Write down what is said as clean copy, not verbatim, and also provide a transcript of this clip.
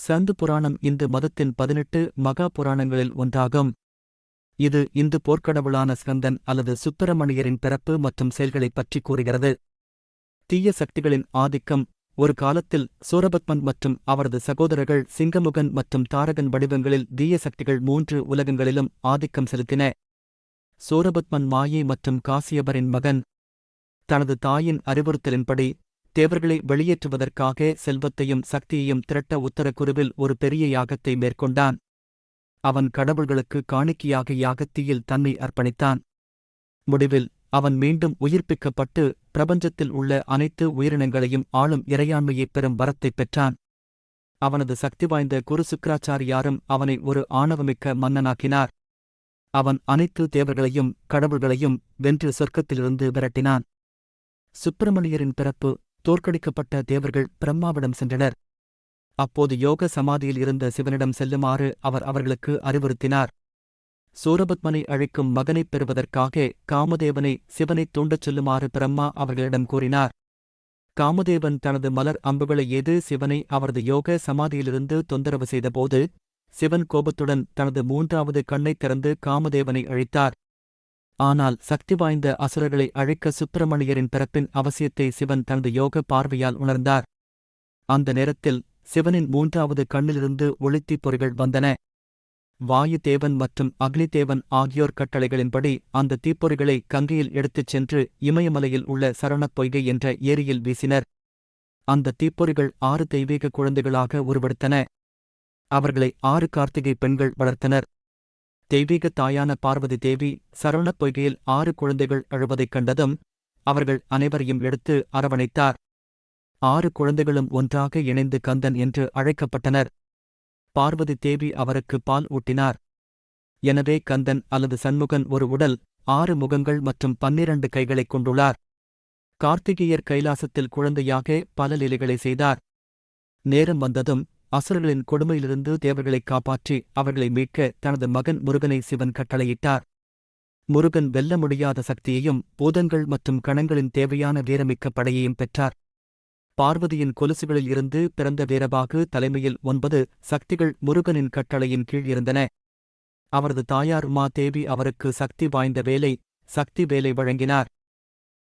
சந்து புராணம் இந்து மதத்தின் 18 மகா புராணங்களில் ஒன்றாகும். இது இந்து போர்க்கடவுளான ஸ்கந்தன் அல்லது சுப்பிரமணியரின் பிறப்பு மற்றும் செயல்களைப் பற்றி கூறுகிறது. தீய சக்திகளின் ஆதிக்கம். ஒரு காலத்தில் சூரபத்மன் மற்றும் அவரது சகோதரர்கள் சிங்கமுகன் மற்றும் தாரகன் வடிவங்களில் தீய சக்திகள் 3 உலகங்களிலும் ஆதிக்கம் செலுத்தின. சூரபத்மன் மாயை மற்றும் காசியபரின் மகன். தனது தாயின் அறிவுறுத்தலின்படி தேவர்களை வெளியேற்றுவதற்காக செல்வத்தையும் சக்தியையும் திரட்ட உத்தரகுருவில் ஒரு பெரிய யாகத்தை மேற்கொண்டான். அவன் கடவுள்களுக்கு காணிக்கையாக யாகத்தீயில் தன்னை அர்ப்பணித்தான். முடிவில் அவன் மீண்டும் உயிர்ப்பிக்கப்பட்டு பிரபஞ்சத்தில் உள்ள அனைத்து உயிரினங்களையும் ஆளும் இறையாண்மையைப் பெறும் வரத்தைப் பெற்றான். அவனது சக்தி வாய்ந்த குரு சுக்கிராச்சாரியாரும் அவனை ஒரு ஆணவமிக்க மன்னனாக்கினார். அவன் அனைத்து தேவர்களையும் கடவுள்களையும் வென்று சொர்க்கத்திலிருந்து விரட்டினான். சுப்பிரமணியரின் பிறப்பு. தோற்கடிக்கப்பட்ட தேவர்கள் பிரம்மாவிடம் சென்றனர். அப்போது யோக சமாதியில் இருந்த சிவனிடம் செல்லுமாறு அவர் அவர்களுக்கு அறிவுறுத்தினார். சூரபத்மனை அழைக்கும் மகனைப் பெறுவதற்காக காமதேவனை சிவனைத் தூண்டச் சொல்லுமாறு பிரம்மா அவர்களிடம் கூறினார். காமதேவன் தனது மலர் அம்புகளை ஏது சிவனை அவரது யோக சமாதியிலிருந்து தொந்தரவு செய்தபோது சிவன் கோபத்துடன் தனது 3வது கண்ணைத் திறந்து காமதேவனை அழித்தார். ஆனால் சக்தி வாய்ந்த அசுரர்களை அழைக்க சுப்பிரமணியரின் பிறப்பின் அவசியத்தை சிவன் தனது யோக பார்வையால் உணர்ந்தார். அந்த நேரத்தில் சிவனின் 3வது கண்ணிலிருந்து ஒளித்தீப் பொறிகள் வந்தன. வாயு தேவன் மற்றும் அக்னி தேவன் ஆகியோர் கட்டளைகளின்படி அந்த தீப்பொறிகளை கங்கையில் எடுத்துச் சென்று இமயமலையில் உள்ள சரவணப் பொய்கை என்ற ஏரியில் வீசினர். அந்த தீப்பொறிகள் 6 தெய்வீக குழந்தைகளாக உருவெடுத்தன. அவர்களை 6 கார்த்திகை பெண்கள் வளர்த்தனர். தெய்வீக தாயான பார்வதி தேவி சரவணப் பொய்கையில் 6 குழந்தைகள் அழுவதைக் கண்டதும் அவர்கள் அனைவரையும் எடுத்து அரவணைத்தார். 6 குழந்தைகளும் ஒன்றாக இணைந்து கந்தன் என்று அழைக்கப்பட்டனர். பார்வதி தேவி அவருக்கு பால் ஊட்டினார். எனவே கந்தன் அல்லது சண்முகன் ஒரு உடல், 6 முகங்கள் மற்றும் 12 கைகளைக் கொண்டுள்ளார். கார்த்திகேயர் கைலாசத்தில் குழந்தையாக பல லீலைகளை செய்தார். நேரம் வந்ததும் அசுரர்களின் கொடுமையிலிருந்து தேவர்களைக் காப்பாற்றி அவர்களை மீட்க தனது மகன் முருகனை சிவன் கட்டளையிட்டார். முருகன் வெல்ல முடியாத சக்தியையும் பூதங்கள் மற்றும் கணங்களின் தேவையான வீரமிக்க படையையும் பெற்றார். பார்வதியின் கொலுசுகளில் இருந்து பிறந்த வீரபாகு தலைமையில் 9 சக்திகள் முருகனின் கட்டளையின் கீழ் இருந்தன. அவரது தாயார் உமா தேவி அவருக்கு சக்தி வாய்ந்த வேலை, சக்தி வேலை வழங்கினார்.